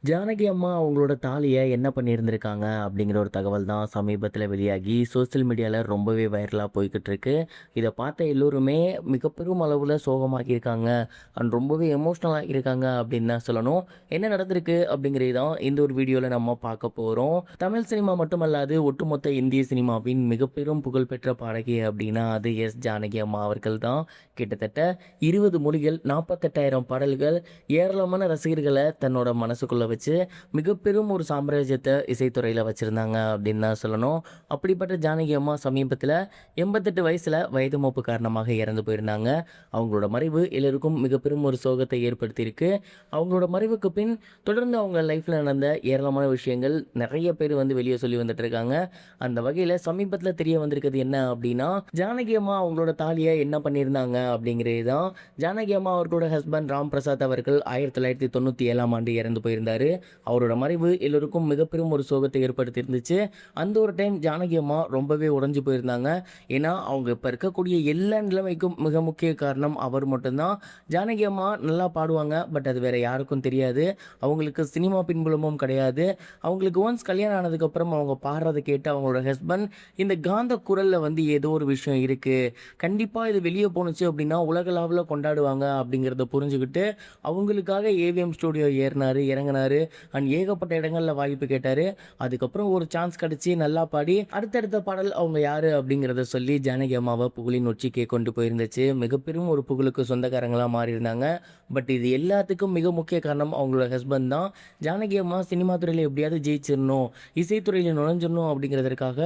ஜானகி அம்மா அவங்களோட தாலிய என்ன பண்ணியிருந்திருக்காங்க அப்படிங்கிற ஒரு தகவல் தான் சமீபத்தில வெளியாகி சோசியல் மீடியால ரொம்பவே வைரலா போய்க்கிட்டு இருக்கு. இத பார்த்த எல்லோருமே மிக பெரும் அளவுல சோகமாகியிருக்காங்க. ரொம்பவே எமோஷனல் ஆகியிருக்காங்க அப்படின்னு தான் சொல்லணும். என்ன நடந்திருக்கு அப்படிங்கிறது தான் இந்த ஒரு வீடியோல நம்ம பார்க்க போறோம். தமிழ் சினிமா மட்டுமல்லாது ஒட்டுமொத்த இந்திய சினிமாவின் மிக பெரும் புகழ்பெற்ற பாடகி அப்படின்னா அது ஜானகி அம்மா அவர்கள் தான். கிட்டத்தட்ட 20 மொழிகள், 48,000 பாடல்கள், ஏராளமான ரசிகர்கள தன்னோட மனசுக்குள்ள வச்சு மிகப்பெரும் ஒரு சாம்ராஜ்யத்தை இசைத்துறையில் வச்சுருந்தாங்க அப்படின்னு தான் சொல்லணும். அப்படிப்பட்ட ஜானகி அம்மா சமீபத்தில் 88 வயசில் வயது மூப்பு காரணமாக இறந்து போயிருந்தாங்க. அவங்களோட மறைவு எல்லோருக்கும் மிகப்பெரும் ஒரு சோகத்தை ஏற்படுத்தியிருக்கு. அவங்களோட மறைவுக்கு பின் தொடர்ந்து அவங்க லைஃப்பில் நடந்த ஏராளமான விஷயங்கள் நிறைய பேர் வந்து வெளியே சொல்லி வந்துட்டு இருக்காங்க. அந்த வகையில் சமீபத்தில் தெரிய வந்திருக்கிறது என்ன அப்படின்னா, ஜானகி அம்மா அவங்களோட தாலியை என்ன பண்ணியிருந்தாங்க அப்படிங்கிறது தான். ஜானகி அம்மா அவர்களோட ஹஸ்பண்ட் ராம் பிரசாத் அவர்கள் 1997ஆம் ஆண்டு இறந்து போயிருந்தார். அவரோட மறைவு எல்லோருக்கும் மிகப்பெரும் ஒரு சோகத்தை ஏற்படுத்தி இருந்துச்சு. அந்த ஒரு டைம் ஜானகி அம்மா ரொம்பவே உடைஞ்சு போயிருந்தாங்க. ஏன்னா அவங்க இப்போ இருக்கக்கூடிய எல்லா நிலைமைக்கும் மிக முக்கிய காரணம் அவர் மட்டும்தான். ஜானகி அம்மா நல்லா பாடுவாங்க, பட் அது வேற யாருக்கும் தெரியாது. அவங்களுக்கு சினிமா பின்புலமும் கிடையாது. அவங்களுக்கு ஒன்ஸ் கல்யாணம் ஆனதுக்கப்புறம் அவங்க பாடுறதை கேட்டு அவங்களோட ஹஸ்பண்ட் இந்த காந்த குரலில் வந்து ஏதோ ஒரு விஷயம் இருக்குது, கண்டிப்பாக இது வெளியே போணுச்சு அப்படின்னா உலகளாவில் கொண்டாடுவாங்க அப்படிங்கிறத புரிஞ்சுக்கிட்டு அவங்களுக்காக ஏவிஎம் ஸ்டூடியோ ஏறினார், இறங்கினார். அண்ட் ஏகப்பட்ட இடங்களில் வாய்ப்பு கேட்டார். அதுக்கப்புறம் ஒரு சான்ஸ் கிடச்சி நல்லா பாடி அடுத்தடுத்த பாடல் அவங்க யார் அப்படிங்கிறத சொல்லி ஜானகி அம்மாவை புகழின் உச்சிக்கே கொண்டு போயிருந்துச்சு. மிகப்பெரும் ஒரு புகழுக்கு சொந்தக்காரங்களாக மாறியிருந்தாங்க. பட் இது எல்லாத்துக்கும் மிக முக்கிய காரணம் அவங்களோட ஹஸ்பண்ட் தான். ஜானகி அம்மா சினிமா துறையில் எப்படியாவது ஜெயிச்சிடணும், இசைத்துறையில் நுழைஞ்சிடணும் அப்படிங்கிறதுக்காக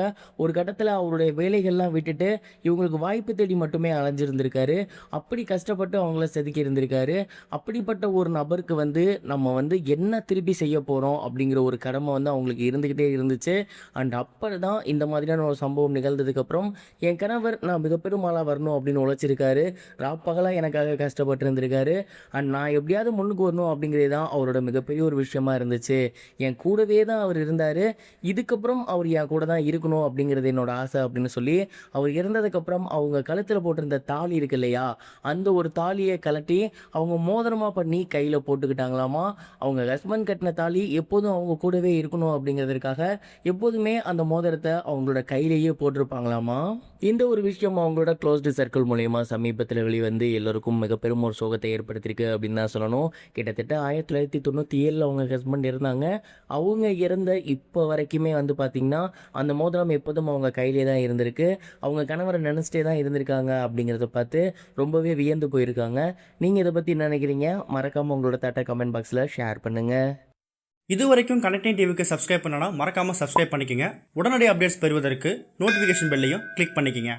ஒரு கட்டத்தில் அவருடைய வேலைகள்லாம் விட்டுட்டு இவங்களுக்கு வாய்ப்பு தேடி மட்டுமே அலைஞ்சிருந்திருக்காரு. அப்படி கஷ்டப்பட்டு அவங்கள செதுக்கி இருந்திருக்காரு. அப்படிப்பட்ட ஒரு நபருக்கு வந்து நம்ம வந்து என்ன திருப்பி செய்ய போகிறோம் அப்படிங்கிற ஒரு கடமை வந்து அவங்களுக்கு இருந்துக்கிட்டே இருந்துச்சு. அண்ட் அப்போ தான் இந்த மாதிரியான ஒரு சம்பவம் நிகழ்ந்ததுக்கப்புறம் என் கணவர் நான் மிகப்பெரும் ஆளாக வரணும் அப்படின்னு உழைச்சிருக்காரு. ராப்பகலாக எனக்காக கஷ்டப்பட்டு இருந்திருக்காரு. அண்ட் நான் எப்படியாவது முன்னுக்கு வரணும் அப்படிங்கிறது தான் அவரோட மிகப்பெரிய ஒரு விஷயமா இருந்துச்சு. என் கூடவே தான் அவர் இருந்தார். இதுக்கப்புறம் அவர் என் கூட தான் இருக்கணும் அப்படிங்கிறது என்னோட ஆசை அப்படின்னு சொல்லி அவர் இறந்ததுக்கப்புறம் அவங்க கழுத்தில் போட்டிருந்த தாலி இருக்கு இல்லையா, அந்த ஒரு தாலியை கலட்டி அவங்க மோதிரமாக பண்ணி கையில் போட்டுக்கிட்டாங்களாமா. அவங்க ஹஸ்பண்ட் கட்டின தாலி எப்போதும் அவங்க கூடவே இருக்கணும் அப்படிங்கிறதுக்காக எப்போதுமே அந்த மோதிரத்தை அவங்களோட கையிலேயே போட்டிருப்பாங்களாமா. இந்த ஒரு விஷயம் அவங்களோட க்ளோஸ்டு சர்க்கிள் மூலயமா சமீபத்தில் வெளிவந்து எல்லோருக்கும் மிகப்பெரும் ஒரு சோகத்தை ஏற்படுத்தியிருக்கு அப்படின்னு தான் சொல்லணும். கிட்டத்தட்ட 1997 அவங்க ஹஸ்பண்ட் இருந்தாங்க. அவங்க இறந்த இப்போ வரைக்குமே வந்து பார்த்திங்கன்னா அந்த மோதிரம் எப்போதும் அவங்க கையிலே தான் இருந்திருக்கு. அவங்க கணவரை நினச்சிட்டே தான் இருந்திருக்காங்க அப்படிங்கிறத பார்த்து ரொம்பவே வியந்து போயிருக்காங்க. நீங்கள் இதை பற்றி என்ன நினைக்கிறீங்க? மறக்காமல் உங்களோட தாட்டை கமெண்ட் பாக்ஸில் ஷேர் பண்ணுங்கள். இது வரைக்கும் கனெக்டிங் டிவிக்கு சப்ஸ்கிரைப் பண்ணனா மறக்காமல் சப்ஸ்கிரைப் பண்ணிக்கங்க. உடனடி அப்டேட்ஸ் பெறுவதற்கு நோட்டிஃபிகேஷன் பெல்லையும் கிளிக் பண்ணிக்கங்க.